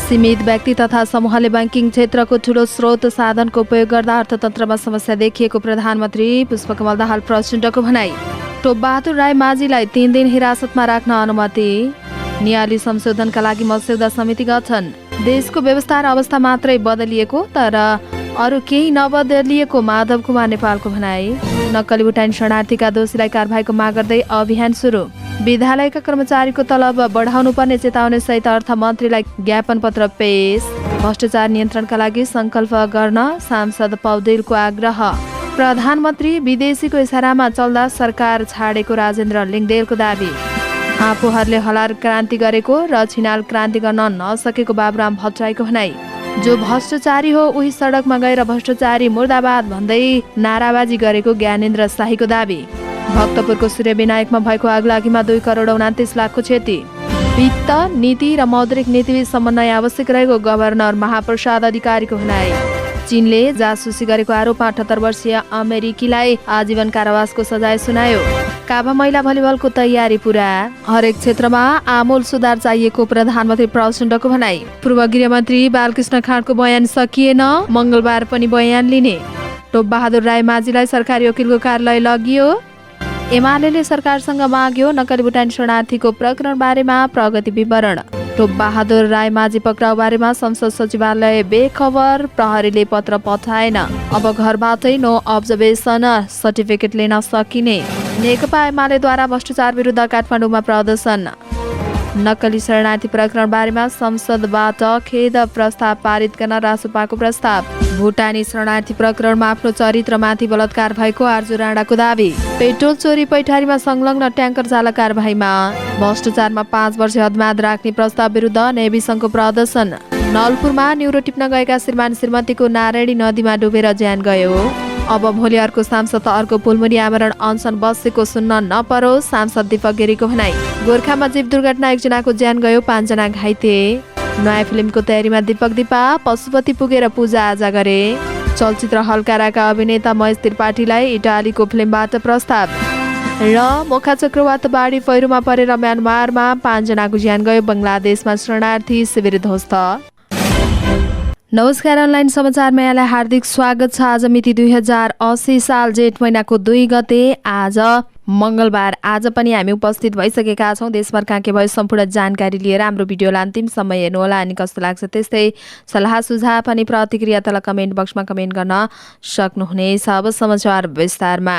सीमित व्यक्ति तथा समूहले बैंकिङ क्षेत्रको ठूलो स्रोत साधनको उपयोग गर्दा अर्थतन्त्रमा समस्या देखिएको प्रधानमन्त्री पुष्पकमल दाहाल प्रचण्डको भनाई। टोपबहादुर राई माझीलाई 3 दिन हिरासतमा राख्न अनुमति। नियाली संशोधनका लागि मस्यौदा समिति गठन। देशको व्यवस्था र अवस्था मात्रै बदलिएको तर अरू केही नबदलिएको माधव कुमार नेपालको भनाई। नक्कली भुटानी शरणार्थीका दोषीलाई कारबाहीको माग गर्दै अभियान सुरु। विद्यालयका कर्मचारीको तलब बढाउनुपर्ने चेतावनी सहित अर्थमन्त्रीलाई ज्ञापन पत्र पेश। भ्रष्टाचार नियन्त्रणका लागि संकल्प गर्न सांसद पौडेलको आग्रह। प्रधानमन्त्री विदेशीको इसारामा चल्दा सरकार छाडेको राजेन्द्र लिङदेलको दाबी। आफूहरूले हलार क्रान्ति गरेको र छिनाल क्रान्ति गर्न नसकेको बाबुराम भट्टराईको भनाई। जो भ्रष्टाचारी हो उही सडकमा गएर भ्रष्टाचारी मुर्दाबाद भन्दै नाराबाजी गरेको ज्ञानेन्द्र शाहीको दाबी। भक्तपुरको सूर्यविनायकमा भएको आगलागीमा 2 करोड 29 लाखको क्षति। वित्त नीति र मौद्रिक नीतिबीच समन्वय आवश्यक रहेको गभर्नर महाप्रसाद अधिकारीको भनाई। चीनले जासुसी गरेको आरोपमा 78 वर्षीय अमेरिकीलाई आजीवन कारावासको सजाय सुनायो। काभा महिला भलिबलको तयारी पूरा। हरेक क्षेत्रमा आमूल सुधार चाहिएको प्रधानमन्त्री प्रचण्डको भनाई। पूर्व गृहमन्त्री बालकृष्ण खाँडको बयान सकिएन, मंगलबार पनि बयान लिने। टोपबहादुर राई माझीलाई सरकारी वकिलको कार्यालय लगियो। एमाले सरकारसँग माग्यो नक्कली भुटानी शरणार्थीको प्रकरण बारेमा प्रगति विवरण। टोपबहादुर राई माझी पक्राउ बारेमा संसद सचिवालय बेखबर, प्रहरीले पत्र पठाएन। अब घरबाटै नो अब्जर्भेसन सर्टिफिकेट लिन सकिने। नेकपा एमालेद्वारा भ्रष्टाचार विरुद्ध काठमाडौँमा प्रदर्शन। नक्कली शरणार्थी प्रकरण बारेमा संसदबाट खेद प्रस्ताव पारित गर्न रासोपाको प्रस्ताव। भुटानी शरणार्थी प्रकरणमा आफ्नो चरित्रमाथि बलात्कार भएको आर्जु राणाको दावी। पेट्रोल चोरी पैठारीमा संलग्न ट्याङ्कर चालक कारबाहीमा। भ्रष्टाचारमा 5 वर्ष हदमाद राख्ने प्रस्ताव विरुद्ध नेभी सङ्घको प्रदर्शन। नलपुरमा न्युरो टिप्न गएका श्रीमान श्रीमतीको नारायणी नदीमा डुबेर ज्यान गयो। अब भोलि अर्को सांसद अर्को पुलमुरी आमरण अनसन बसेको सुन्न नपरोस्, सांसद दीपक गिरीको भनाई। गोर्खामा जीव दुर्घटना 1 जनाको ज्यान गयो, 5 जना घाइते। नयाँ फिल्मको तयारीमा दीपक दीपा पशुपति पुगेर पूजाआजा गरे। चलचित्र हल्काराका अभिनेता महेश त्रिपाठीलाई इटालीको फिल्मबाट प्रस्ताव। र मोखा चक्रवात बाढी पहिरोमा परेर म्यानमारमा 5 जनाको ज्यान गयो, बङ्गलादेशमा शरणार्थी शिविर ध्वस्त। नमस्कार, अनलाइन समाचारमा यहाँलाई हार्दिक स्वागत छ। आज मिति 2080 साल जेठ महिनाको 2 गते, आज मंगलबार। आज पनि हामी उपस्थित भइसकेका छौँ। देशभरका के भयो सम्पूर्ण जानकारी लिएर। हाम्रो भिडियोलाई अन्तिमसम्म हेर्नुहोला अनि कस्तो लाग्छ त्यस्तै सल्लाह सुझाव अनि प्रतिक्रिया तल कमेन्ट बक्समा कमेन्ट गर्न सक्नुहुनेछ। अब समाचार विस्तारमा।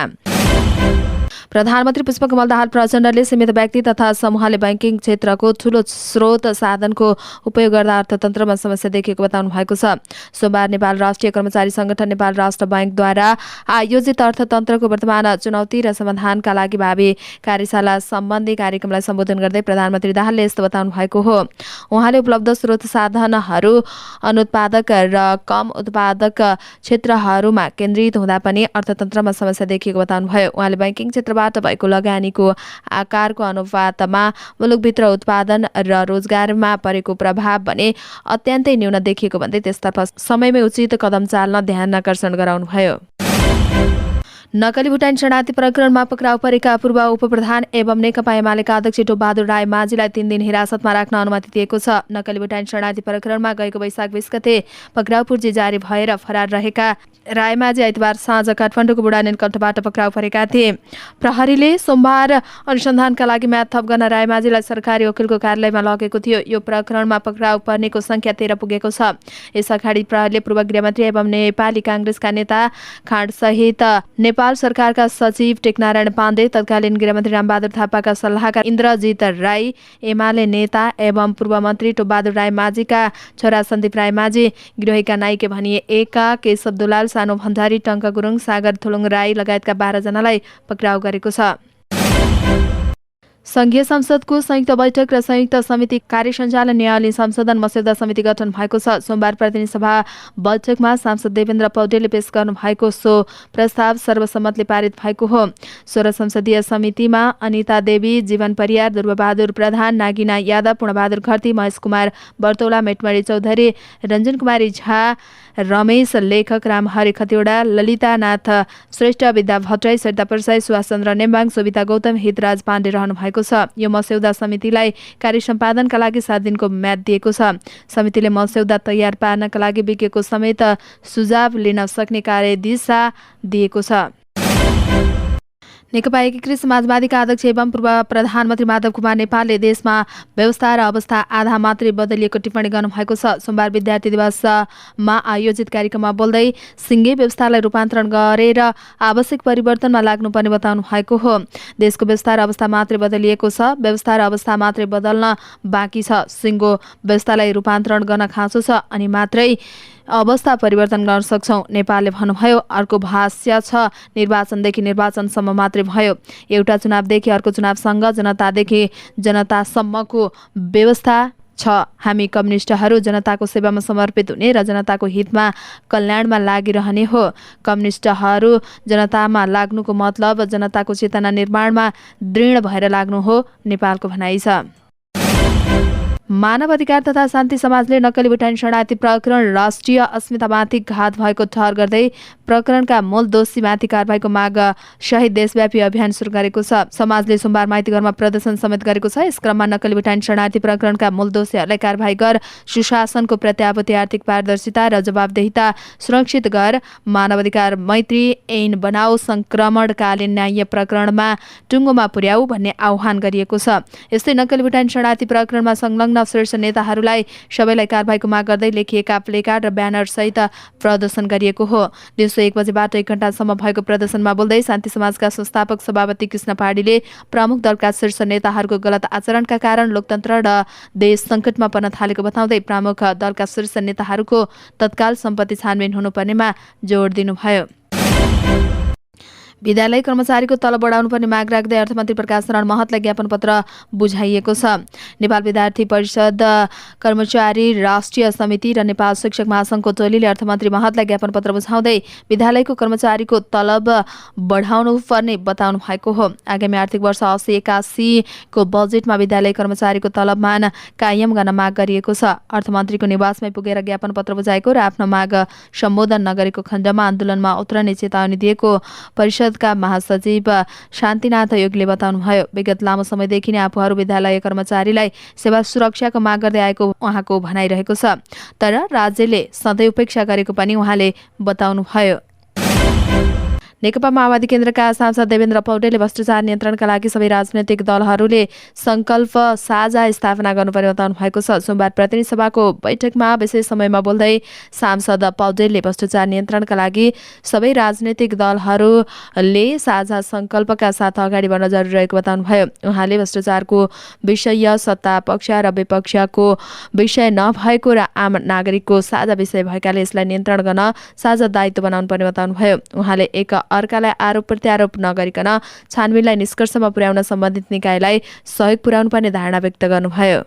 प्रधानमन्त्री पुष्पकमल दाहाल प्रचण्डले सीमित व्यक्ति तथा समूहले बैंकिङ क्षेत्रको ठूलो स्रोत साधनको उपयोग गर्दा अर्थतन्त्रमा समस्या देखिएको बताउनु भएको छ। सोमबार नेपाल राष्ट्रिय कर्मचारी संगठन नेपाल राष्ट्र बैंकद्वारा आयोजित अर्थतन्त्रको वर्तमान चुनौती र समाधानका लागि भावी कार्यशाला सम्बन्धी कार्यक्रमलाई सम्बोधन गर्दै प्रधानमन्त्री दाहालले यस्तो बताउनु भएको हो। उहाँले उपलब्ध स्रोत साधनहरू अनुत्पादक र कम उत्पादक क्षेत्रहरूमा केन्द्रित हुँदा पनि अर्थतन्त्रमा समस्या देखिएको बताउनुभयो। उहाँले बैंकिङ क्षेत्रबाट भएको लगानीको आकारको अनुपातमा मुलुकभित्र उत्पादन र रोजगारमा परेको प्रभाव भने अत्यन्तै न्यून देखिएको भन्दै त्यसतर्फ समयमै उचित कदम चाल्न ध्यान आकर्षण गराउनुभयो। नक्कली भुटानी शरणार्थी प्रकरणमा पक्राउ परेका पूर्व उपप्रधान एवं नेकपा एमालेका अध्यक्ष टोपबहादुर राई माझीलाई 3 दिन हिरासतमा राख्न अनुमति दिएको छ। नक्कली भुटानी शरणार्थी प्रकरणमा गएको वैशाख 20 गते पक्राउ पूर्जी जारी भएर फरार रहेका राई माझी आइतबार साँझ काठमाडौँको बुढानीलकण्ठबाट पक्राउ परेका थिए। प्रहरीले सोमबार अनुसन्धानका लागि म्याद थप गर्न राई माझीलाई सरकारी वकिलको कार्यालयमा लगेको थियो। यो प्रकरणमा पक्राउ पर्नेको संख्या 13 पुगेको छ। यस अगाडि प्रहरीले पूर्व गृहमन्त्री एवं नेपाली कांग्रेसका नेता खाँड सहित नेपाल सरकारका सचिव टेकनारायण पाण्डे, तत्कालीन गृहमन्त्री रामबहादुर थापाका सल्लाहकार इन्द्रजित राई, एमाले नेता एवं पूर्व मन्त्री टोपबहादुर राई माझीका छोरा सन्दीप राई माझी, गृहीका नाइके भनिए एका केशव दुलाल, सानो भण्डारी, टङ्क गुरुङ, सागर थुलुङ राई लगायतका 12 जनालाई पक्राउ गरेको छ। संघीय संसदको संयुक्त बैठक र संयुक्त समिति कार्य सञ्चालन न्यायालय संशोधन मस्यौदा समिति गठन भएको छ। सोमबार प्रतिनिधि सभा बैठकमा सांसद देवेन्द्र पौडेलले पेश गर्नु भएको सो प्रस्ताव सर्वसम्मतले पारित भएको हो। 16 संसदीय समितिमा अनिता देवी, जीवन परियार, दुर्गाबहादुर प्रधान, नागिना यादव, पूर्णबहादुर खर्ती, महेश कुमार बर्तौला, मेटमणि चौधरी, रञ्जन कुमारी झा, रमेश लेखक, रामहरि खतिवडा, ललितानाथ श्रेष्ठ, विद्या भट्टराई, सरिता प्रसाई, सुभाष चन्द्र नेम्बाङ, सोभिता गौतम, हितराज पाण्डे रहनु भएको छ। यो मस्यौदा समितिलाई कार्य सम्पादनका लागि 7 दिनको म्याद दिएको छ। समितिले मस्यौदा तयार पार्नका लागि विज्ञको समेत सुझाव लिन सक्ने कार्यदिशा दिएको छ। नेकपा एकीकृत समाजवादीका अध्यक्ष एवं पूर्व प्रधानमन्त्री माधव कुमार नेपालले देशमा व्यवस्था र अवस्था आधा मात्रै बदलिएको टिप्पणी गर्नुभएको छ। सोमबार विद्यार्थी दिवसमा आयोजित कार्यक्रममा बोल्दै सिङ्गे व्यवस्थालाई रूपान्तरण गरेर आवश्यक परिवर्तनमा लाग्नुपर्ने बताउनु भएको हो। देशको व्यवस्था र अवस्था मात्रै बदलिएको छ, व्यवस्था र अवस्था मात्रै बदल्न बाँकी छ। सिङ्गो व्यवस्थालाई रूपान्तरण गर्न खाँचो छ अनि मात्रै अवस्था परिवर्तन गर्न सक्छौँ, नेपालले भन्नुभयो। अर्को भाष्य छ, निर्वाचनदेखि निर्वाचनसम्म मात्रै भयो। एउटा चुनावदेखि अर्को चुनावसँग जनतादेखि जनतासम्मको व्यवस्था छ। हामी कम्युनिस्टहरू जनताको सेवामा समर्पित हुने र जनताको हितमा कल्याणमा लागिरहने हो। कम्युनिस्टहरू जनतामा लाग्नुको मतलब जनताको चेतना निर्माणमा दृढ भएर लाग्नु हो, नेपालको भनाइ छ। मानव अधिकार तथा शान्ति समाजले नक्कली भुटानी शरणार्थी प्रकरण राष्ट्रिय अस्मितामाथि घात भएको ठहर गर्दै प्रकरणका मूल दोषीमाथि कारबाहीको माग सहित देशव्यापी अभियान सुरु गरेको छ। समाजले सोमबार माइतीघरमा प्रदर्शन समेत गरेको छ। यस क्रममा नक्कली भुटानी शरणार्थी प्रकरणका मूल दोषीहरूलाई कारबाही गर, सुशासनको प्रत्याभूति, आर्थिक पारदर्शिता र जवाबदेहिता सुरक्षित गर, मानव अधिकार मैत्री ऐन बनाऊ, संक्रमणकालीन न्याय प्रकरणमा टुङ्गोमा पुर्याऊ भन्ने आह्वान गरिएको छ। यस्तै नक्कली भुटानी शरणार्थी प्रकरणमा संलग्न शीर्ष नेताहरूलाई सबैलाई कारबाहीको माग गर्दै लेखिएका प्लेकार्ड र ब्यानर सहित प्रदर्शन गरिएको हो। दिउँसो 1 बजेबाट 1 घण्टासम्म भएको प्रदर्शनमा बोल्दै शान्ति समाजका संस्थापक सभापति कृष्ण पहाडीले प्रमुख दलका शीर्ष नेताहरूको गलत आचरणका कारण लोकतन्त्र र देश सङ्कटमा पर्न थालेको बताउँदै प्रमुख दलका शीर्ष नेताहरूको तत्काल सम्पत्ति छानबिन हुनुपर्नेमा जोड दिनुभयो। विद्यालय कर्मचारीको तलब बढाउनुपर्ने माग राख्दै अर्थमन्त्री प्रकाश शरण महतलाई ज्ञापन पत्र बुझाइएको छ। नेपाल विद्यार्थी परिषद, कर्मचारी राष्ट्रिय समिति र नेपाल शिक्षक महासङ्घको टोलीले अर्थमन्त्री महतलाई ज्ञापन पत्र बुझाउँदै विद्यालयको कर्मचारीको तलब बढाउनुपर्ने बताउनु भएको हो। आगामी आर्थिक वर्ष 80-81 को बजेटमा विद्यालय कर्मचारीको तलबमान कायम गर्न माग गरिएको छ। अर्थमन्त्रीको निवासमै पुगेर ज्ञापन पत्र बुझाएको र आफ्नो माग सम्बोधन नगरेको खण्डमा आन्दोलनमा उत्रने चेतावनी दिएको परिषद का महासचिव शान्तिनाथ योगले बताउनुभयो। विगत लामो समयदेखि नै आफूहरू विद्यालय कर्मचारीलाई सेवा सुरक्षाको माग गर्दै आएको उहाँको भनाइरहेको छ, तर राज्यले सधैँ उपेक्षा गरेको पनि उहाँले बताउनुभयो। नेकपा माओवादी केन्द्रका सांसद देवेन्द्र पौडेलले भ्रष्टाचार नियन्त्रणका लागि सबै राजनैतिक दलहरूले संकल्प साझा स्थापना गर्नुपर्ने बताउनु भएको छ। सोमबार प्रतिनिधि सभाको बैठकमा विशेष समयमा बोल्दै सांसद पौडेलले भ्रष्टाचार नियन्त्रणका लागि सबै राजनैतिक दलहरूले साझा संकल्पका साथ अगाडि बढ्न जरुरी रहेको बताउनुभयो। उहाँले भ्रष्टाचारको विषय सत्ता पक्ष र विपक्षको विषय नभएको र आम नागरिकको साझा विषय भएकाले यसलाई नियन्त्रण गर्न साझा दायित्व बनाउनु पर्ने बताउनुभयो। उहाँले एक अर्कालाई आरोप प्रत्यारोप नगरिकन छानबिनलाई निष्कर्षमा पुर्याउन सम्बन्धित निकायलाई सहयोग पुर्याउनु पर्ने धारणा व्यक्त गर्नुभयो।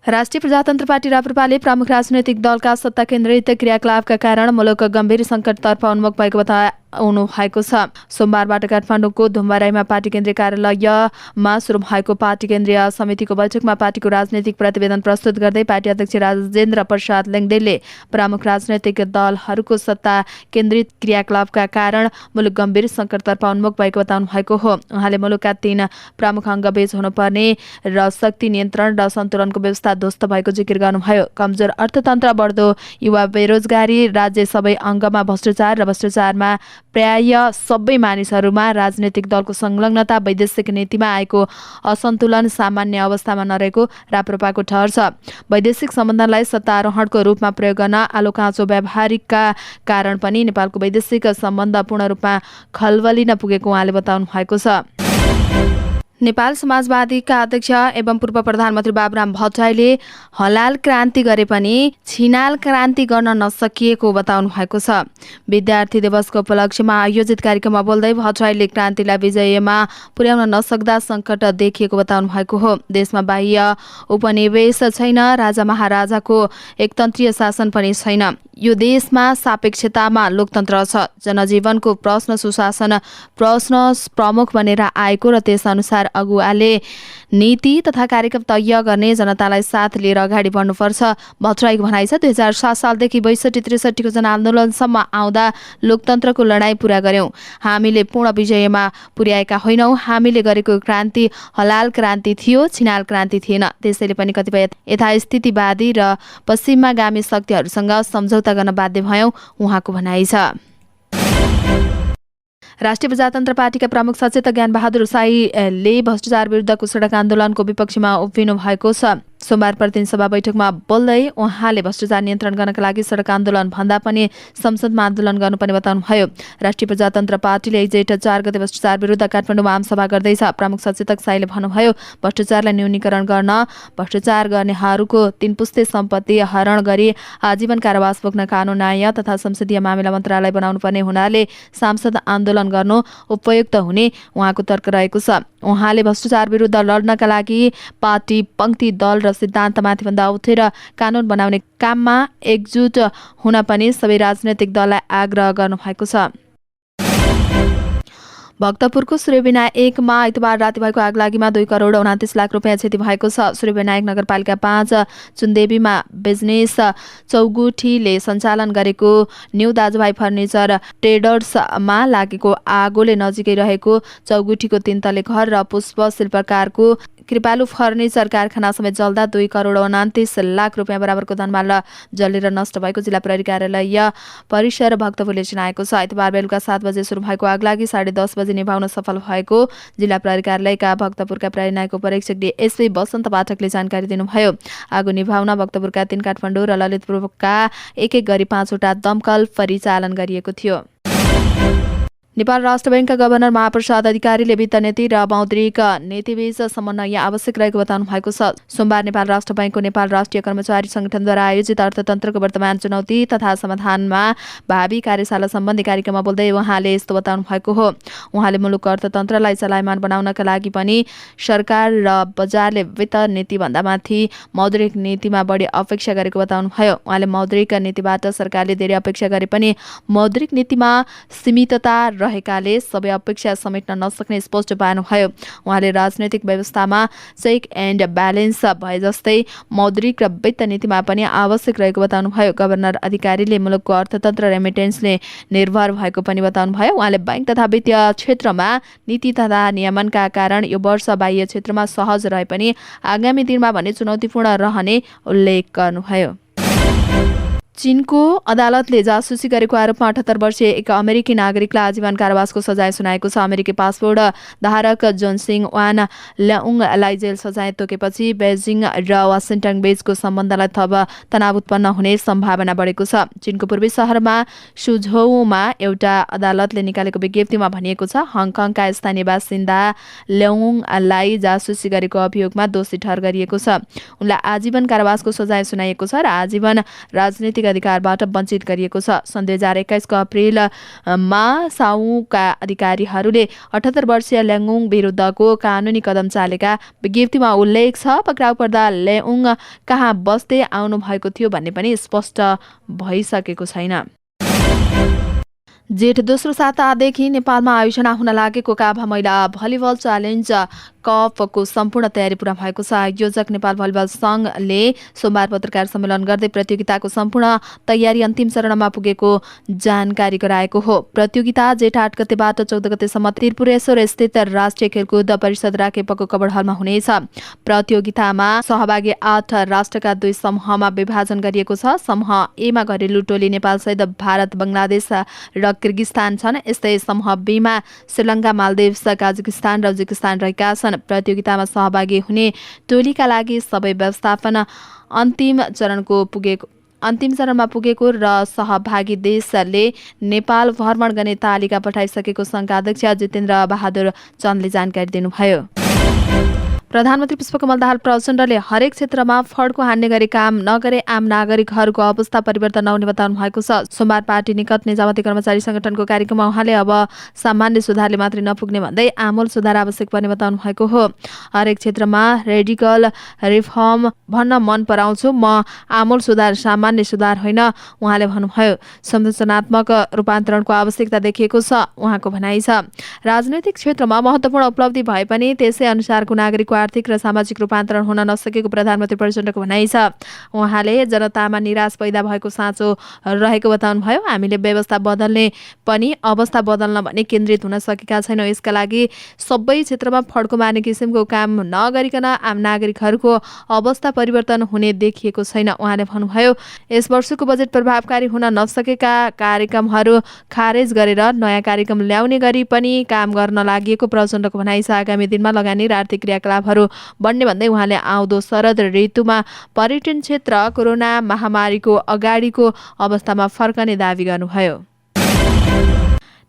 राष्ट्रिय प्रजातन्त्र पार्टी राप्रपाले प्रमुख राजनैतिक दलका सत्ता केन्द्रित क्रियाकलापका कारण मुलुक गम्भीर सङ्कटतर्फ उन्मुख भएको बताउनु भएको छ। सोमबारबाट काठमाडौँको धुम्बाराईमा पार्टी केन्द्रीय कार्यालयमा सुरु भएको पार्टी केन्द्रीय समितिको बैठकमा पार्टीको राजनैतिक प्रतिवेदन प्रस्तुत गर्दै पार्टी अध्यक्ष राजेन्द्र प्रसाद लेङदेलले प्रमुख राजनैतिक दलहरूको सत्ता केन्द्रित क्रियाकलापका कारण मुलुक गम्भीर सङ्कटतर्फ उन्मुख भएको बताउनु भएको हो। उहाँले मुलुकका 3 प्रमुख अङ्गबीच हुनुपर्ने र शक्ति नियन्त्रण र सन्तुलनको व्यवस्था ध्वस्त भएको जिकिर गर्नुभयो। कमजोर अर्थतन्त्र, बढ्दो युवा बेरोजगारी, राज्य सबै अङ्गमा भ्रष्टाचार र भ्रष्टाचारमा प्राय सबै मानिसहरूमा राजनैतिक दलको संलग्नता, वैदेशिक नीतिमा आएको असन्तुलन सामान्य अवस्थामा नरहेको राप्रपाको ठहर छ। वैदेशिक सम्बन्धलाई सत्तारोहणको रूपमा प्रयोग गर्न आलो काँचो व्यावहारिकका कारण पनि नेपालको वैदेशिक सम्बन्ध पूर्ण रूपमा खलबलिन पुगेको उहाँले बताउनु भएको छ। नेपाल समाजवादीका अध्यक्ष एवं पूर्व प्रधानमन्त्री बाबुराम भट्टराईले हलाल क्रान्ति गरे पनि छिनाल क्रान्ति गर्न नसकिएको बताउनु भएको छ। विद्यार्थी दिवसको उपलक्ष्यमा आयोजित कार्यक्रममा बोल्दै भट्टराईले क्रान्तिलाई विजयमा पुर्याउन नसक्दा सङ्कट देखिएको बताउनु भएको हो। देशमा बाह्य उपनिवेश छैन, राजा महाराजाको एकतन्त्रीय शासन पनि छैन। यो देशमा सापेक्षतामा लोकतन्त्र छ। जनजीवनको प्रश्न सुशासन प्रश्न प्रमुख बनेर आएको र त्यसअनुसार अगुवाले नीति तथा कार्यक्रम तय गर्ने जनतालाई साथ लिएर अगाडि बढ्नुपर्छ भट्टराईको भनाइ छ। 2007 सालदेखि 62-63 को जनआन्दोलनसम्म आउँदा लोकतन्त्रको लडाईँ पूरा गर्यौं। हामीले पूर्ण विजयमा पुर्याएका होइनौं। हामीले गरेको क्रान्ति हलाल क्रान्ति थियो, छिनाल क्रान्ति थिएन। त्यसैले पनि कतिपय यथास्थितिवादी र पश्चिमागामी शक्तिहरूसँग सम्झौता गर्न बाध्य भयौं, उहाँको भनाइ छ। राष्ट्रिय प्रजातन्त्र पार्टीका प्रमुख सचेतक ज्ञानबहादुर साईले भ्रष्टाचार विरुद्धको सडक आन्दोलनको विपक्षमा उभिनु भएको छ। सोमबार प्रतिनिधि सभा बैठकमा बोल्दै उहाँले भ्रष्टाचार नियन्त्रण गर्नका लागि सडक आन्दोलन भन्दा पनि संसदमा आन्दोलन गर्नुपर्ने बताउनुभयो। राष्ट्रिय प्रजातन्त्र पार्टीले जेठ 4 गते भ्रष्टाचार विरुद्ध काठमाडौँमा आमसभा गर्दैछ। प्रमुख सचेतक साईले भन्नुभयो, भ्रष्टाचारलाई न्यूनीकरण गर्न भ्रष्टाचार गर्नेहरूको 3 पुस्ते सम्पत्ति हरण गरी आजीवन कारावास भोग्न कानून न्याय तथा संसदीय मामिला मन्त्रालय बनाउनुपर्ने हुनाले सांसद आन्दोलन गर्नु उपयुक्त हुने उहाँको तर्क रहेको छ। उहाँले भ्रष्टाचार विरुद्ध लड्नका लागि पार्टी पंक्ति दल र सिद्धान्तमाथि भन्दा उठेर कानून बनाउने काममा एकजुट हुन पनि सबै राजनैतिक दललाई आग्रह गर्नुभएको छ। भक्तपुरको सूर्यविनायक आइतबार राति भएको आगलागीमा 2 करोड 29 लाख रुपियाँ क्षति भएको छ। सूर्यविनायक नगरपालिका 5 चुन्देवीमा बिजनेस चौगुठीले सञ्चालन गरेको न्यू दाजुभाइ फर्निचर ट्रेडर्समा लागेको आगोले नजिकै रहेको चौगुठीको 3 तले घर र पुष्प शिल्पकारको कृपालु फर्निचर कारखाना समेत जल्दा 2 करोड 29 लाख रुपियाँ बराबरको धनमाल जलेर नष्ट भएको जिल्ला प्रहरी कार्यालय परिसर भक्तपुरले जनाएको छ। आइतबार बेलुका 7 बजे सुरु भएको आगलागी 10:30 बजे निभाउन सफल भएको जिल्ला प्रहरी कार्यालयका भक्तपुरका प्रहरी नायक परीक्षक डीएसपी वसन्त पाठकले जानकारी दिनुभयो। आगो निभाउन भक्तपुरका 3 काठमाडौँ र ललितपुरका एक गरी 5 वटा दमकल परिचालन गरिएको थियो। नेपाल राष्ट्र बैंकका गभर्नर महाप्रसाद अधिकारीले वित्त नीति र मौद्रिक नीतिबीच समन्वय आवश्यक रहेको बताउनु भएको छ। सोमबार नेपाल राष्ट्र बैंकको नेपाल राष्ट्रिय कर्मचारी संगठनद्वारा आयोजित अर्थतन्त्रको वर्तमान चुनौती तथा समाधानमा भावी कार्यशाला सम्बन्धी कार्यक्रममा बोल्दै उहाँले यस्तो बताउनु भएको हो। उहाँले मुलुकको अर्थतन्त्रलाई चलायमान बनाउनका लागि पनि सरकार र बजारले वित्त नीति भन्दा माथि मौद्रिक नीतिमा बढी अपेक्षा गरेको बताउनुभयो। उहाँले मौद्रिक नीतिबाट सरकारले धेरै अपेक्षा गरे पनि मौद्रिक नीतिमा सीमितता रहेकाले सबै अपेक्षा समेट्न नसक्ने स्पष्ट पार्नुभयो। उहाँले राजनैतिक व्यवस्थामा चेक एन्ड ब्यालेन्स भए जस्तै मौद्रिक र वित्त नीतिमा पनि आवश्यक रहेको बताउनुभयो। गभर्नर अधिकारीले मुलुकको अर्थतन्त्र रेमिटेन्सले निर्भर भएको पनि बताउनुभयो। उहाँले बैंक तथा वित्तीय क्षेत्रमा नीति तथा नियमनका कारण यो वर्ष बाह्य क्षेत्रमा सहज रहे पनि आगामी दिनमा भने चुनौतीपूर्ण रहने उल्लेख गर्नुभयो। चीनको अदालतले जासुसी गरेको आरोपमा 78 वर्षीय एक अमेरिकी नागरिकलाई आजीवन कारावासको सजाय सुनाएको छ। अमेरिकी पासपोर्ट धारक जोनसिङ वान ल्याउङलाई जेल सजाय तोकेपछि बेजिङ र वासिङटन बीचको सम्बन्धलाई थप तनाव उत्पन्न हुने सम्भावना बढेको छ। चीनको पूर्वी शहरमा सुझौमा एउटा अदालतले निकालेको विज्ञप्तिमा भनिएको छ, हङकङका स्थानीय बासिन्दा ल्याउङलाई जासुसी गरेको अभियोगमा दोषी ठहर गरिएको छ। उनलाई आजीवन कारावासको सजाय सुनाइएको छ र आजीवन राजनीतिक अधिकारबाट वञ्चित गरिएको छ। सन् 2021 को अप्रिलमा साउका अधिकारीहरूले 78 वर्षीय ल्याङुङ विरुद्धको कानुनी कदम चालेका विज्ञप्तिमा उल्लेख छ। पक्राउ पर्दा ल्याउङ कहाँ बस्दै आउनु भएको थियो भन्ने पनि स्पष्ट भइसकेको छैन। जेठ दोस्रो सातादेखि नेपालमा आयोजना हुन लागेको काभा महिला भलिबल च्यालेन्ज कपको सम्पूर्ण तयारी पूरा भएको छ। आयोजक नेपाल भलिबल संघले सोमबार पत्रकार सम्मेलन गर्दै प्रतियोगिताको सम्पूर्ण तयारी अन्तिम चरणमा पुगेको जानकारी गराएको हो। प्रतियोगिता जेठ 8 गतेबाट 14 गतेसम्म त्रिपुरेश्वर स्थित राष्ट्रिय खेलकुद परिषद राखेपको कबड हलमा हुनेछ। प्रतियोगितामा सहभागी 8 राष्ट्रका 2 समूहमा विभाजन गरिएको छ। समूह ए मा घरेलु टोली नेपालसहित भारत, बंगलादेश र किर्गिस्तान छन्। यस्तै समूह बी मा श्रीलङ्का, मालदिव्स, काजाकिस्तान र उज्बेकिस्तान रहेका छन्। प्रतियोगितामा सहभागी हुने टोलीका लागि सबै व्यवस्थापन अन्तिम चरणमा पुगेको र सहभागी देशले नेपाल भ्रमण गर्ने तालिका पठाइसकेको संघका अध्यक्ष जितेन्द्र बहादुर चन्दले जानकारी दिनुभयो। प्रधानमन्त्री पुष्पकमल दाहाल प्रचण्डले हरेक क्षेत्रमा फड्को हान्ने गरी काम नगरे आम नागरिकहरूको अवस्था परिवर्तन नहुने बताउनु भएको छ। सोमबार पार्टी निकट निजामती कर्मचारी संगठनको कार्यक्रममा उहाँले अब सामान्य सुधारले मात्रै नपुग्ने भन्दै आमूल सुधार आवश्यक पर्ने बताउनु भएको हो। हरेक क्षेत्रमा रेडिकल रिफर्म भन्न मन पराउँछु, म आमूल सुधार सामान्य सुधार होइन उहाँले भन्नुभयो। संरचनात्मक रूपान्तरणको आवश्यकता देखिएको छ उहाँको भनाइ छ। राजनैतिक क्षेत्रमा महत्त्वपूर्ण उपलब्धि भए पनि त्यसै अनुसारको नागरिकको आर्थिक र सामाजिक रूपान्तरण हुन नसकेको प्रधानमन्त्री प्रचण्डको भनाइ छ। उहाँले जनतामा निराश पैदा भएको साँचो रहेको बताउनुभयो। हामीले व्यवस्था बदल्ने पनि अवस्था बदल्न भने केन्द्रित हुन सकेका छैनौँ। यसका लागि सबै क्षेत्रमा फड्को मार्ने किसिमको काम नगरिकन आम नागरिकहरूको अवस्था परिवर्तन हुने देखिएको छैन उहाँले भन्नुभयो। यस वर्षको बजेट प्रभावकारी हुन नसकेका कार्यक्रमहरू खारेज गरेर नयाँ कार्यक्रम ल्याउने गरी पनि काम गर्न लागि प्रचण्डको भनाइ छ। आगामी दिनमा लगानी र आर्थिक क्रियाकलापहरू बढ्ने भन्दै उहाँले आउँदो शरद ऋतुमा पर्यटन क्षेत्र कोरोना महामारीको अगाडिको अवस्थामा फर्कने दावी गर्नुभयो।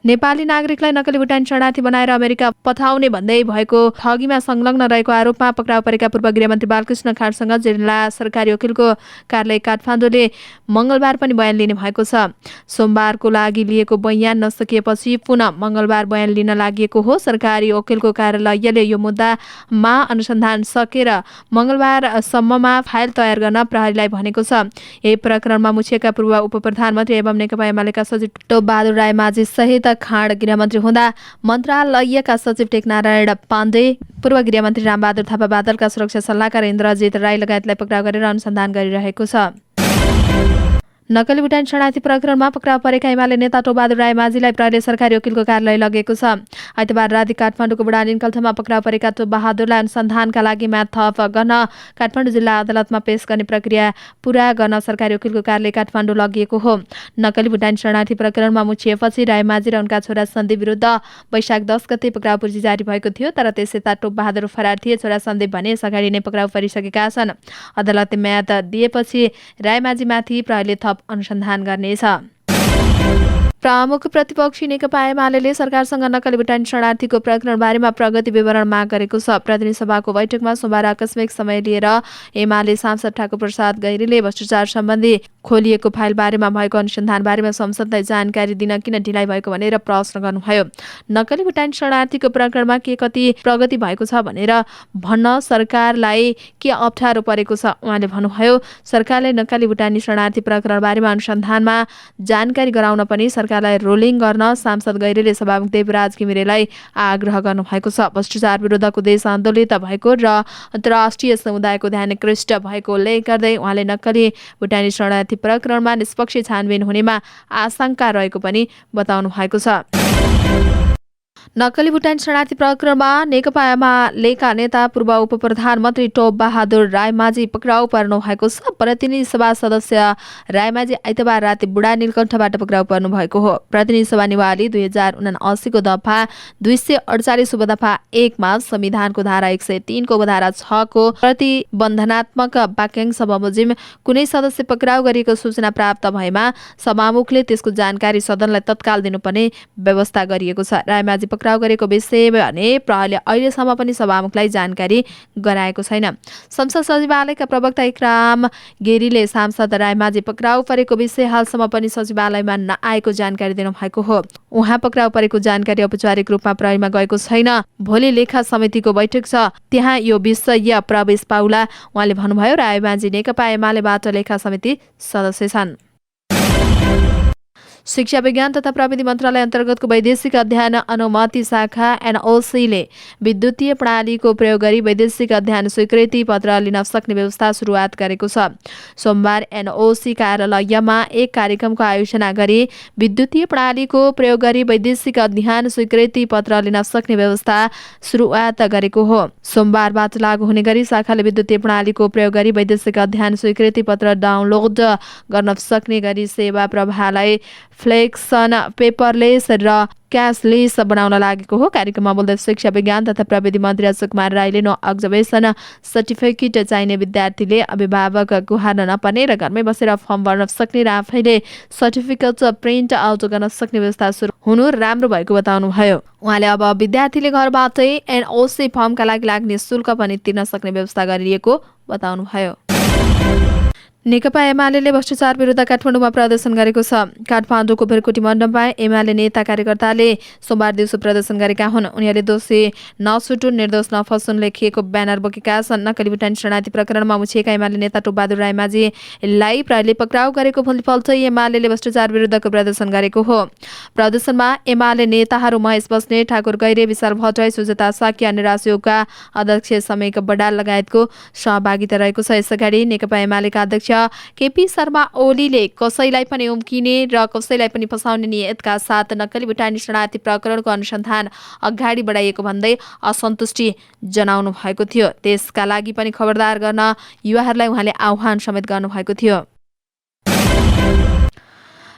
नेपाली नागरिकलाई नक्कली भुटानी शरणार्थी बनाएर अमेरिका पठाउने भन्दै भएको ठगीमा संलग्न रहेको आरोपमा पक्राउ परेका पूर्व गृहमन्त्री बालकृष्ण खाँडसँग जिल्ला सरकारी वकिलको कार्यालय काठमाडौँले मङ्गलबार पनि बयान लिने भएको छ। सोमबारको लागि लिएको बयान नसकिएपछि पुनः मङ्गलबार बयान लिन लागि हो। सरकारी वकिलको कार्यालयले यो मुद्दामा अनुसन्धान सकेर मङ्गलबारसम्ममा फाइल तयार गर्न प्रहरीलाई भनेको छ। यही प्रकरणमा मुछिएका पूर्व उपप्रधानमन्त्री एवं नेकपा एमालेका सचिव टोपबहादुर रायमाझी सहित खाँड गृहमन्त्री हुँदा मन्त्रालयका सचिव टेकनारायण पाण्डे, पूर्व गृहमन्त्री रामबहादुर थापा, बादलका सुरक्षा सल्लाहकार इन्द्रजित राई लगायतलाई पक्राउ गरेर अनुसन्धान गरिरहेको छ। नक्कली भुटानी शरणार्थी प्रकरणमा पक्राउ परेका एमाले नेता टोपबहादुर रायमाझीलाई प्रहरीले सरकारी वकिलको कार्यालय लगेको छ। आइतबार राति काठमाडौँको बुढानीलकण्ठमा पक्राउ परेका टोपबहादुरलाई अनुसन्धानका लागि म्याद थप गर्न काठमाडौँ जिल्ला अदालतमा पेश गर्ने प्रक्रिया पूरा गर्न सरकारी वकिलको कार्यालय काठमाडौँ लगिएको हो। नक्कली भुटानी शरणार्थी प्रकरणमा मुछिएपछि रायमाझी र उनका छोरा सन्दीप विरुद्ध वैशाख 10 गते पक्राउ पूर्जी जारी भएको थियो। तर त्यस यता टोपबहादुर फरार थिए। छोरा सन्दीप भने यसअगाडि नै पक्राउ परिसकेका छन्। अदालतले म्याद दिएपछि रायमाझीमाथि प्रहरीले थप अनुसन्धान गर्नेछ। प्रमुख प्रतिपक्षी नेकपा एमाले सरकारसँग नक्कली भुटानी शरणार्थीको प्रकरण बारेमा प्रगति विवरण माग गरेको छ। प्रतिनिधि सभाको बैठकमा सोमबार आकस्मिक समय लिएर एमाले सांसद ठाकुर प्रसाद गैरीले भ्रष्टाचार सम्बन्धी खोलिएको फाइल बारेमा भएको अनुसन्धान बारेमा संसदलाई जानकारी दिन किन ढिलाइ भएको भनेर प्रश्न गर्नुभयो। नक्कली भुटानी शरणार्थीको प्रकरणमा के कति प्रगति भएको छ भनेर भन्न सरकारलाई के अप्ठ्यारो परेको छ उहाँले भन्नुभयो। सरकारले नक्कली भुटानी शरणार्थी प्रकरण बारेमा अनुसन्धानमा जानकारी गराउन पनि सरकारलाई रोलिङ गर्न सांसद गैरीले सभामुख देवराज घिमिरेलाई आग्रह गर्नुभएको छ। भ्रष्टाचार विरुद्धको देश आन्दोलित भएको र अन्तर्राष्ट्रिय समुदायको ध्यान आकृष्ट भएको उल्लेख गर्दै उहाँले नक्कली भुटानी शरणार्थी प्रकरणमा निष्पक्ष छानबिन हुनेमा आशंका रहेको पनि बताउनु भएको छ। नक्कली भुटानी शरणार्थी प्रकरणमा नेकपा एमालेका नेता पूर्व उपप्रधानमन्त्री टोपबहादुर रायमाझी पक्राउ पर्नु भएको छ। प्रतिनिधि सभा सदस्य रायमाझी आइतबार राति बुढानीलकण्ठबाट पक्राउ पर्नु भएको हो। प्रतिनिधि सभा निवाली 2079 को दफा 248 उपदफा 1 मा संविधानको धारा 103 को उपधारा 6 को प्रतिबन्धनात्मक वाक्यांश बमोजिम कुनै सदस्य पक्राउ गरिएको सूचना प्राप्त भएमा सभामुखले त्यसको जानकारी सदनलाई तत्काल दिनुपर्ने व्यवस्था गरिएको छ। रायमाझी पक्राउ गरेको विषय भने प्रहरीले अहिलेसम्म पनि सभामुखलाई जानकारी गराएको छैन। संसद सचिवालयका प्रवक्ता इकराम गेरीले सांसद रायमाझी पक्राउ परेको विषय हालसम्म पनि सचिवालयमा नआएको जानकारी दिनुभएको हो। उहाँ पक्राउ परेको जानकारी औपचारिक रूपमा प्रहरीमा गएको छैन। भोलि लेखा समितिको बैठक छ, त्यहाँ यो विषय प्रवेश पाउला उहाँले भन्नुभयो। रायमाझी नेकपा एमालेबाट लेखा समिति सदस्य छन्। शिक्षा विज्ञान तथा प्रविधि मन्त्रालय अन्तर्गतको वैदेशिक अध्ययन अनुमति शाखा एनओसीले विद्युतीय प्रणालीको प्रयोग गरी वैदेशिक अध्ययन स्वीकृति पत्र लिन सक्ने व्यवस्था सुरुवात गरेको छ। सोमबार एनओसी कार्यालयमा एक कार्यक्रमको आयोजना गरी विद्युतीय प्रणालीको प्रयोग गरी वैदेशिक अध्ययन स्वीकृति पत्र लिन सक्ने व्यवस्था सुरुवात गरेको हो। सोमबारबाट लागू हुने गरी शाखाले विद्युतीय प्रणालीको प्रयोग गरी वैदेशिक अध्ययन स्वीकृति पत्र डाउनलोड गर्न सक्ने गरी सेवा प्रवाहलाई फ्लेक्स पेपरलेस र क्यासलेस बनाउन लागेको हो। कार्यक्रममा बोल्दै शिक्षा विज्ञान तथा प्रविधि मन्त्री अशोक कुमार राईले नो अब्जर्भेसन सर्टिफिकेट चाहिने विद्यार्थीले अभिभावक गुहार्न नपर्ने र घरमै बसेर फर्म भर्न सक्ने र आफैले सर्टिफिकेट प्रिन्ट आउट गर्न सक्ने व्यवस्था सुरु हुनु राम्रो भएको बताउनुभयो। उहाँले अब विद्यार्थीले घरबाटै एनओसी फर्मका लागि लाग्ने शुल्क पनि तिर्न सक्ने व्यवस्था गरिएको बताउनुभयो। नेकपा एमाले भ्रष्टाचार विरुद्ध काठमाडौँमा प्रदर्शन गरेको छ। काठमाडौँको भेरकोटी मण्डपमा एमाले नेता कार्यकर्ताले सोमबार दिउँसो प्रदर्शन गरेका हुन्। उनीहरूले दोषी नछुटुन् निर्दोष नफसुन् लेखिएको ब्यानर बोकेका छन्। नक्कली भुटानी शरणार्थी प्रकरणमा मुछिएका एमाले नेता टोपबहादुर रायमाझीलाई प्रहरीले पक्राउ गरेको फलफलतै एमाले भ्रष्टाचार विरुद्धको प्रदर्शन गरेको हो। प्रदर्शनमा एमाले नेताहरू महेश बस्नेत, ठाकुर गैरे, विशाल भट्टराई, सुजाता साकी, अन्य राशियोगका अध्यक्ष समेक बडाल लगायतको सहभागिता रहेको छ। यसअगाडि नेकपा एमालेका अध्यक्ष केपी शर्मा ओलीले कसैलाई पनि उम्किने र कसैलाई पनि फसाउने नियतका साथ नक्कली भुटानी शरणार्थी प्रकरणको अनुसन्धान अगाडि बढाइएको भन्दै असन्तुष्टि जनाउनु भएको थियो। त्यसका लागि पनि खबरदार गर्न युवाहरूलाई उहाँले आह्वान समेत गर्नुभएको थियो।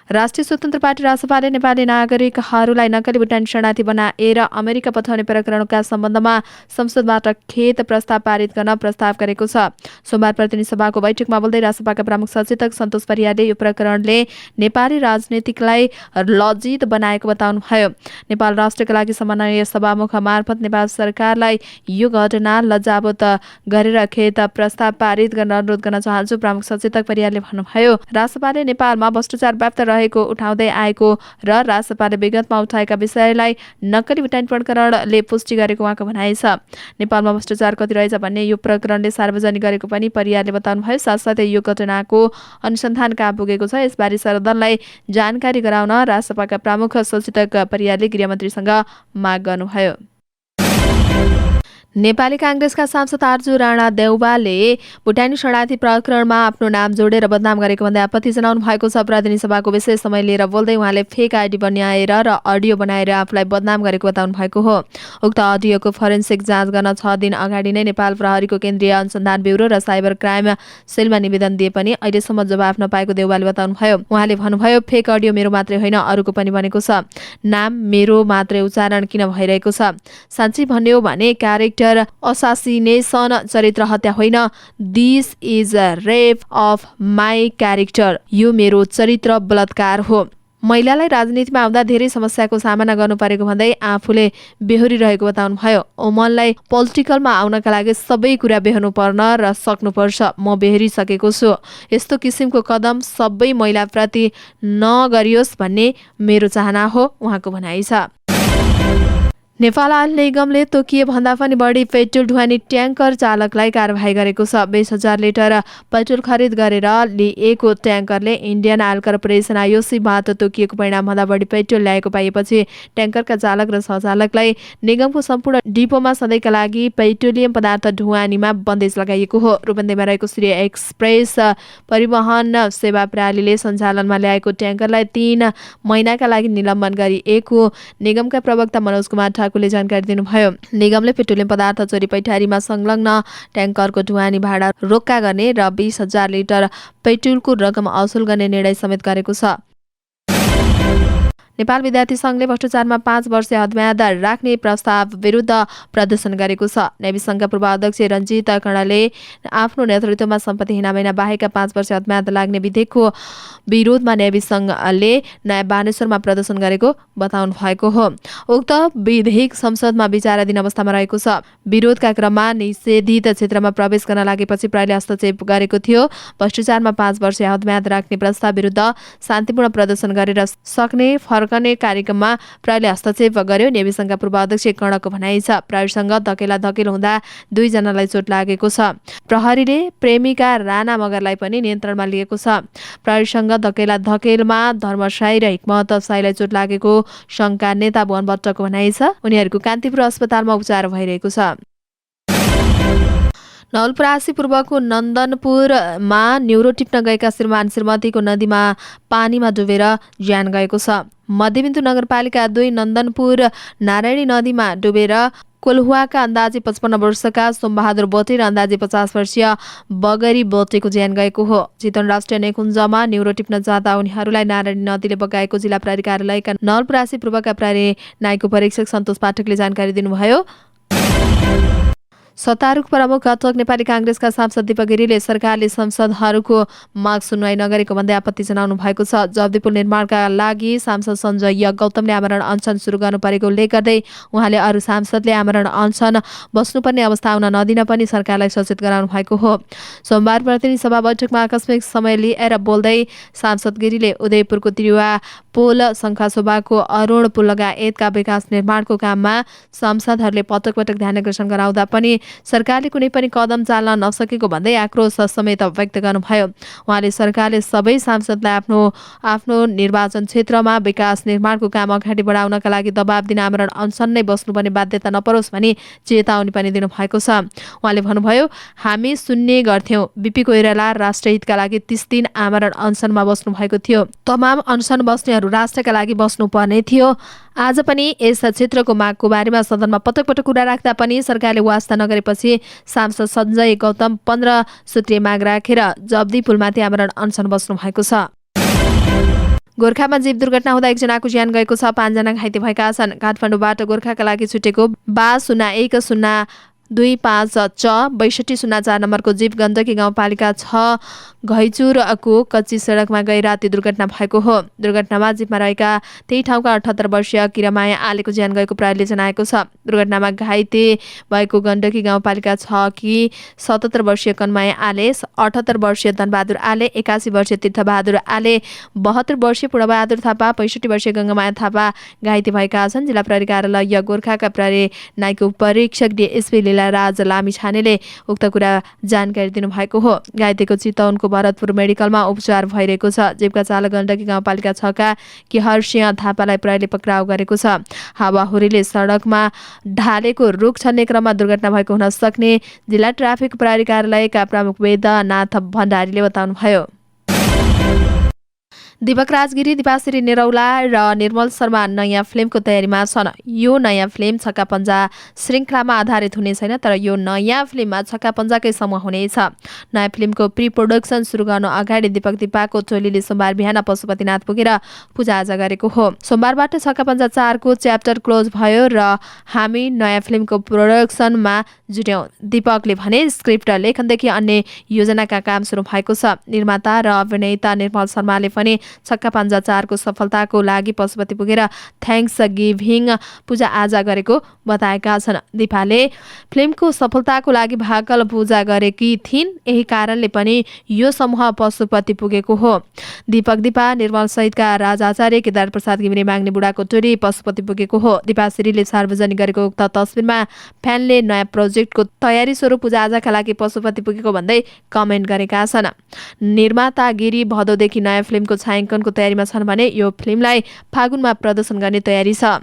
राष्ट्रिय स्वतन्त्र पार्टी रासपाले नेपाली नागरिकहरूलाई नक्कली भुटानी शरणार्थी बनाएर अमेरिका पठाउने प्रकरणका सम्बन्धमा संसदबाट खेद प्रस्ताव पारित गर्न प्रस्ताव गरेको छ। सोमबार प्रतिनिधि सभाको बैठकमा बोल्दै रासपाका प्रमुख सचेतक सन्तोष परियारले यो प्रकरणले नेपाली राजनीतिकलाई लज्जित बनाएको बताउनुभयो। नेपाल राष्ट्रका लागि समन्वय सभामुख मार्फत नेपाल सरकारलाई यो घटना लज्जावोत गरेर खेद प्रस्ताव पारित गर्न अनुरोध गर्न चाहन्छु, प्रमुख सचेतक परियारले भन्नुभयो। रासपाले नेपालमा भ्रष्टाचार व्याप्त रहेको उठाउँदै आएको र रासपाले विगतमा उठाएका विषयलाई नक्कली भुटानी प्रकरणले पुष्टि गरेको उहाँको भनाइ छ। नेपालमा भ्रष्टाचार कति रहेछ भन्ने यो प्रकरणले सार्वजनिक गरेको पनि परियारले बताउनुभयो। साथसाथै यो घटनाको अनुसन्धान कहाँ पुगेको छ यसबारे सदनलाई जानकारी गराउन रासपाका प्रमुख सचेतक परियारले गृहमन्त्रीसँग माग गर्नुभयो। नेपाली कांग्रेसका सांसद आर्जु राणा देउवाले भुटानी शरणार्थी प्रकरणमा आफ्नो नाम जोडेर बदनाम गरेको भन्दै आपत्ति जनाउनु भएको छ। प्रतिनिधि सभाको विशेष समय लिएर बोल्दै उहाँले फेक आइडी बनाएर र अडियो बनाएर आफूलाई बदनाम गरेको बताउनु भएको हो। उक्त अडियोको फोरेन्सिक जाँच गर्न 6 दिन अगाडि नै नेपाल प्रहरीको केन्द्रीय अनुसन्धान ब्युरो र साइबर क्राइम सेलमा निवेदन दिए पनि अहिलेसम्म जवाफ नपाएको देउवाले बताउनुभयो। उहाँले भन्नुभयो, फेक अडियो मेरो मात्रै होइन अरूको पनि बनेको छ। नाम मेरो मात्रै उच्चारण किन भइरहेको छ? साँच्चै भन्ने हो भने क्यारेक्टर असासिनेसन चरित्र हत्या होइन। This is rape of my character. यो मेरो चरित्र बलात्कार हो। महिलालाई राजनीतिमा आउँदा धेरै समस्याको सामना गर्नु परेको भन्दै आफूले बेहोरिरहेको बताउनुभयो। ओमनलाई पोलिटिकलमा आउनका लागि सबै कुरा बेहोर्नु पर्न र सक्नुपर्छ। म बेहोरिसकेको छु। यस्तो किसिमको कदम सबै महिलाप्रति नगरियोस् भन्ने मेरो चाहना हो, उहाँको भनाइ छ। नेपाल आयल निगमले तोकिए भन्दा पनि बढी पेट्रोल ढुवानी ट्याङ्कर चालकलाई कारबाही गरेको छ। 20,000 लिटर पेट्रोल खरिद गरेर लिएको ट्याङ्करले इन्डियन आयल कर्पोरेसन आइओसीबाट तोकिएको परिणामभन्दा बढी पेट्रोल ल्याएको पाइएपछि ट्याङ्करका चालक र सहचालकलाई निगमको सम्पूर्ण डिपोमा सधैँका लागि पेट्रोलियम पदार्थ ढुवानीमा बन्देज लगाइएको हो। रूपन्देहीमा रहेको श्री एक्सप्रेस परिवहन सेवा प्रणालीले सञ्चालनमा ल्याएको ट्याङ्करलाई 3 महिनाका लागि निलम्बन गरिएको निगमका प्रवक्ता मनोज कुमार ठाकुरले जानकारी दिनुभयो। निगमले पेट्रोलियम पदार्थ चोरी पैठारीमा संलग्न ट्याङ्करको ढुवानी भाडा रोक्का गर्ने र 20,000 लिटर पेट्रोलको रकम असुल गर्ने निर्णय समेत गरेको छ। नेपाल विद्यार्थी संघले भ्रष्टाचारमा 5 वर्ष हदम्याद राख्ने प्रस्ताव विरुद्ध प्रदर्शन गरेको छ। नेवी संघका पूर्व अध्यक्ष रञ्जित कर्णले आफ्नो नेतृत्वमा सम्पत्ति हिनामिना बाहेकका 5 वर्ष हदम्याद लाग्ने विधेयकको विरोधमा नेवी संघले नयाँ बानेश्वरमा प्रदर्शन गरेको बताउनु भएको हो। उक्त विधेयक संसदमा विचाराधीन अवस्थामा रहेको छ। विरोधका क्रममा निषेधित क्षेत्रमा प्रवेश गर्न लागेपछि प्रहरीले हस्तक्षेप गरेको थियो। भ्रष्टाचारमा 5 वर्ष हदम्याद राख्ने प्रस्ताव विरुद्ध शान्तिपूर्ण प्रदर्शन गरेर सक्ने फर्कने कार्यक्रममा प्रहरीले हस्तक्षेप गर्यो। नेवी संघका पूर्व अध्यक्ष कर्णको भनाइ छ। प्रहरीसँग धकेला धकेल हुँदा 2 जनालाई चोट लागेको छ। प्रहरीले प्रेमिका राणा मगरलाई पनि नियन्त्रणमा लिएको छ। प्रहरीसँग धकेला धकेलमा धर्मशाही र हिक्मत साईलाई चोट लागेको संघका नेता भुवन भट्टको भनाइ छ। उनीहरूको कान्तिपुर अस्पतालमा उपचार भइरहेको छ। नवलपरासी पूर्वको नन्दनपुरमा न्युरो टिप्न गएका श्रीमान श्रीमतीको नदीमा पानीमा डुबेर ज्यान गएको छ। मध्यबिन्दु नगरपालिका 2 नन्दनपुर नारायणी नदीमा डुबेर कोल्हुवाका अन्दाजी 55 वर्षका सोमबहादुर बोटे र अन्दाजी 50 वर्षीय बगरी बोटेको ज्यान गएको हो। चितवन राष्ट्रिय निकुञ्जमा न्युरो टिप्न जाँदा उनीहरूलाई नारायणी नदीले बगाएको जिल्ला प्रहरी कार्यालयका नवलपरासी पूर्वका प्रहरी न्यायिक परीक्षक सन्तोष पाठकले जानकारी दिनुभयो। सत्तारूढ प्रमुख अटक नेपाली काङ्ग्रेसका सांसद दीपक गिरीले सरकारले संसदहरूको माग सुनवाई नगरेको भन्दै आपत्ति जनाउनु भएको छ। जब्दी पुल निर्माणका लागि सांसद सञ्जय गौतमले आमरण अनसन सुरु गर्नु परेको उल्लेख गर्दै उहाँले अरू सांसदले आमरण अनसन बस्नुपर्ने अवस्था आउन नदिन पनि सरकारलाई सचेत गराउनु भएको हो। सोमबार प्रतिनिधि सभा बैठकमा आकस्मिक समय लिएर बोल्दै सांसद गिरीले उदयपुरको त्रिवा पुल शङ्खासोभाको अरुण पुल लगायतका विकास निर्माणको काममा सांसदहरूले पटक पटक ध्यान आकर्षण गराउँदा पनि सरकारले कुनै पनि कदम चाल्न नसकेको भन्दै आक्रोश समेत व्यक्त गर्नुभयो। उहाँले सरकारले सबै सांसदलाई आफ्नो आफ्नो निर्वाचन क्षेत्रमा विकास निर्माणको काम अगाडि बढाउनका लागि दबाब दिन आमरण अनसन नै बस्नुपर्ने बाध्यता नपरोस् भनी चेतावनी पनि दिनुभएको छ। उहाँले भन्नुभयो, हामी सुन्ने गर्थ्यौं बीपी कोइराला राष्ट्रहितका लागि 30 दिन आमरण अनसनमा बस्नु भएको थियो। तमाम अनसन बस्नेहरू राष्ट्रका लागि बस्नुपर्ने थियो। आज पनि यस क्षेत्रको मागको बारेमा सदनमा पटक पटक कुरा राख्दा पनि सरकारले वास्ता नगरेपछि सांसद सञ्जय गौतम 15 सूत्रीय माग राखेर जब्दी पुलमाथि आमरण अनसन बस्नु भएको छ। गोर्खामा जीव दुर्घटना हुँदा 1 जनाको ज्यान गएको छ, 5 जना घाइते भएका छन्। काठमाडौँबाट गोर्खाका लागि छुटेको 010255 6204 नम्बरको जीव गण्डकी गाउँपालिका 6 घैचुरको कच्ची सडकमा गई राति दुर्घटना भएको हो। दुर्घटनामा जीवमा रहेका त्यही ठाउँका 78 वर्षीय किरामाया आलेको ज्यान गएको प्रहरीले जनाएको छ। दुर्घटनामा घाइते भएको गण्डकी गाउँपालिका 6 की 77 वर्षीय कन्माया आले, 78 वर्षीय धनबहादुर आले, 81 वर्षीय तीर्थबहादुर आले, 72 वर्षीय पूर्णबहादुर थापा, 65 वर्षीय गङ्गामाया थापा घाइते भएका छन्। जिल्ला प्रहरी कार्यालय गोर्खाका प्रहरी न्यायिक परीक्षक डीएसपी लीलाराज लामिछानेले उक्त कुरा जानकारी दिनुभएको हो। घाइतेको चितवनको भरतपुर मेडिकलमा उपचार भइरहेको छ। जीवका चालक गण्डकी गाउँपालिका 6 का केहरसिंह थापालाई प्रहरीले पक्राउ गरेको छ। हावाहुरीले सडकमा ढालेको रुख छन्ने क्रममा दुर्घटना भएको हुन सक्ने जिल्ला ट्राफिक प्रहरी कार्यालयका प्रमुख वेदनाथ भण्डारीले बताउनुभयो। दीपक राजगिरी, दिपाश्री निरौला र निर्मल शर्मा नयाँ फिल्मको तयारीमा छन्। यो नयाँ फिल्म छक्का पञ्जा श्रृङ्खलामा आधारित हुने छैन, तर यो नयाँ फिल्ममा छक्का पञ्जाकै समूह हुनेछ। नयाँ फिल्मको प्री प्रोडक्सन सुरु गर्नु अगाडि दिपाको टोलीले सोमबार बिहान पशुपतिनाथ पुगेर पूजाआजा गरेको हो। सोमबारबाट छक्का पञ्जा 4 को च्याप्टर क्लोज भयो र हामी नयाँ फिल्मको प्रोडक्सनमा जुट्यौं। दीपकले भने स्क्रिप्ट लेखनदेखि अन्य योजनाका काम सुरु भएको छ। निर्माता र अभिनेता निर्मल शर्माले पनि छक्का पञ्जा 4 को सफलताको लागि पशुपति पुगेर थ्याङ्क्स गिभिङ पूजा आजा गरेको बताएका छन्। दिपाले फिल्मको सफलताको लागि भाकल पूजा गरेकी थिइन्, यही कारणले पनि यो समूह पशुपति पुगेको हो। दिपा निर्मल सहितका राजाचार्य केदार प्रसाद घिमिरे माग्ने बुढाको टोली पशुपति पुगेको हो। दिपाश्रीले सार्वजनिक गरेको उक्त तस्बिरमा फ्यानले नयाँ प्रोजेक्टको तयारी स्वरूप पूजा आजाका लागि पशुपति पुगेको भन्दै कमेन्ट गरेका छन्। निर्माता गिरी भदौदेखि नयाँ फिल्मको छायाङ्कनको तयारीमा छन् भने यो फिल्मलाई फागुनमा प्रदर्शन गर्ने तयारी छ।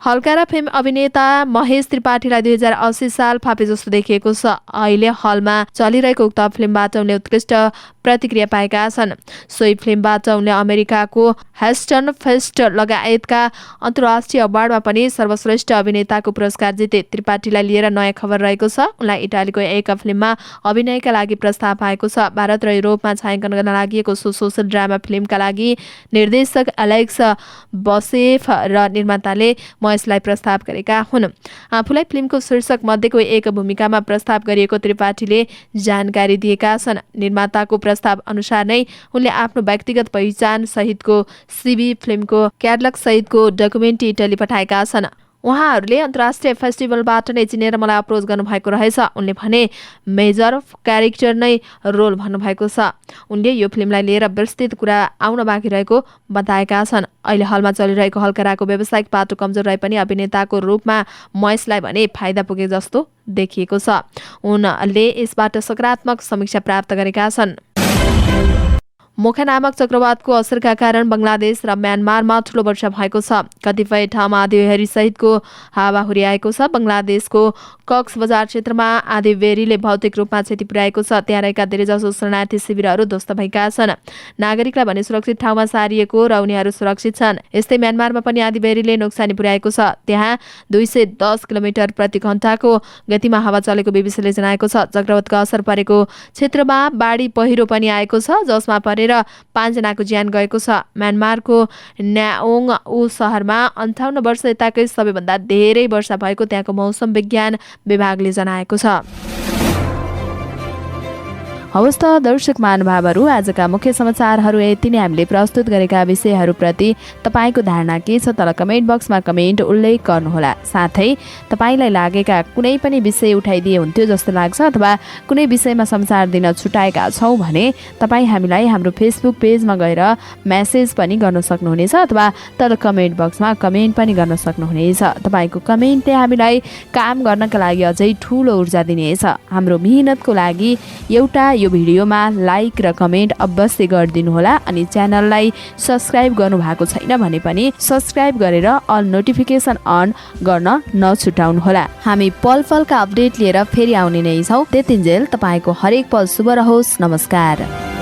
हल्का फिल्म अभिनेता महेश त्रिपाठीलाई 2080 साल फापे जस्तो देखिएको छ। अहिले हलमा चलिरहेको उक्त फिल्मबाट उनले उत्कृष्ट प्रतिक्रिया पाएका छन्। सोही फिल्मबाट उनले अमेरिकाको ह्युस्टन फेस्ट लगायतका अन्तर्राष्ट्रिय अवार्डमा पनि सर्वश्रेष्ठ अभिनेताको पुरस्कार जिते। त्रिपाठीलाई लिएर नयाँ खबर रहेको छ। उनलाई इटालीको एक फिल्ममा अभिनयका लागि प्रस्ताव आएको छ। भारत र युरोपमा छायाङ्कन गर्न लागि सोशल ड्रामा फिल्मका लागि निर्देशक एलेक्स बसेफ र निर्माताले महेशलाई प्रस्ताव गरेका हुन्। आफूलाई फिल्मको शीर्षक मध्येको एक भूमिकामा प्रस्ताव गरिएको त्रिपाठीले जानकारी दिएका छन्। निर्माताको प्रस्ताव अनुसार नै उनले आफ्नो व्यक्तिगत पहिचान सहितको सिभी, फिल्मको क्याटलग सहितको डकुमेन्ट्री इटली पठाएका छन्। उहाँहरूले अन्तर्राष्ट्रिय फेस्टिभलबाट नै चिनेर मलाई अप्रोच गर्नुभएको रहेछ। उनले भने मेजर क्यारेक्टर नै रोल भन्नुभएको छ। उनले यो फिल्मलाई लिएर विस्तृत कुरा आउन बाँकी रहेको बताएका छन्। अहिले हलमा चलिरहेको हल्कराको व्यावसायिक पाटो कमजोर रहे पनि अभिनेताको रूपमा महेशलाई भने फाइदा पुगे जस्तो देखिएको छ। उनले यसबाट सकारात्मक समीक्षा प्राप्त गरेका छन्। मोखा नामक चक्रवातको असरका कारण बंगलादेश र म्यानमारमा ठूलो वर्षा भएको छ। कतिपय ठाउँमा आँधीबेहरी सहितको हावाहुरी आएको छ। बंगलादेशको कक्स बजार क्षेत्रमा आँधीबेहरीले भौतिक रूपमा क्षति पुर्याएको छ। त्यहाँ रहेका धेरैजसो शरणार्थी शिविरहरू ध्वस्त भएका छन्। नागरिकलाई भने सुरक्षित ठाउँमा सारिएको र उनीहरू सुरक्षित छन्। यस्तै म्यानमारमा पनि आँधीबेहरीले नोक्सानी पुर्याएको छ। त्यहाँ 210 किलोमिटर प्रति घण्टाको गतिमा हावा चलेको बीबीसीले जनाएको छ। चक्रवातको असर परेको क्षेत्रमा बाढी पहिरो पनि आएको छ, जसमा परेर 5 जनाको ज्यान गएको छ। म्यानमारको न्याओङ ऊ शहरमा 58 वर्ष यताकै सबैभन्दा धेरै वर्षा भएको त्यहाँको मौसम विज्ञान विभागले जनाएको छ। हवस् त दर्शक महानुभावहरू, आजका मुख्य समाचारहरू यति नै। हामीले प्रस्तुत गरेका विषयहरूप्रति तपाईँको धारणा के छ तल कमेन्ट बक्समा कमेन्ट उल्लेख गर्नुहोला। साथै तपाईँलाई लागेका कुनै पनि विषय उठाइदिए हुन्थ्यो जस्तो लाग्छ अथवा कुनै विषयमा समाचार दिन छुटाएका छौँ भने तपाईँ हामीलाई हाम्रो फेसबुक पेजमा गएर मेसेज पनि गर्न सक्नुहुनेछ अथवा तल कमेन्ट बक्समा कमेन्ट पनि गर्न सक्नुहुनेछ। तपाईँको कमेन्टले हामीलाई काम गर्नका लागि अझै ठुलो ऊर्जा दिनेछ। हाम्रो मेहनतको लागि एउटा यो भिडियोमा लाइक र कमेन्ट अवश्य गरिदिनुहोला अनि च्यानललाई सब्स्क्राइब गर्नुभएको छैन भने पनि सब्स्क्राइब गरेर अल नोटिफिकेसन अन गर्न नछुटाउनुहोला। हामी पल पलका अपडेट लिएर फेरि आउने नै छौँ। त्यतिन्जेल तपाईँको हरेक पल शुभ रहोस्। नमस्कार।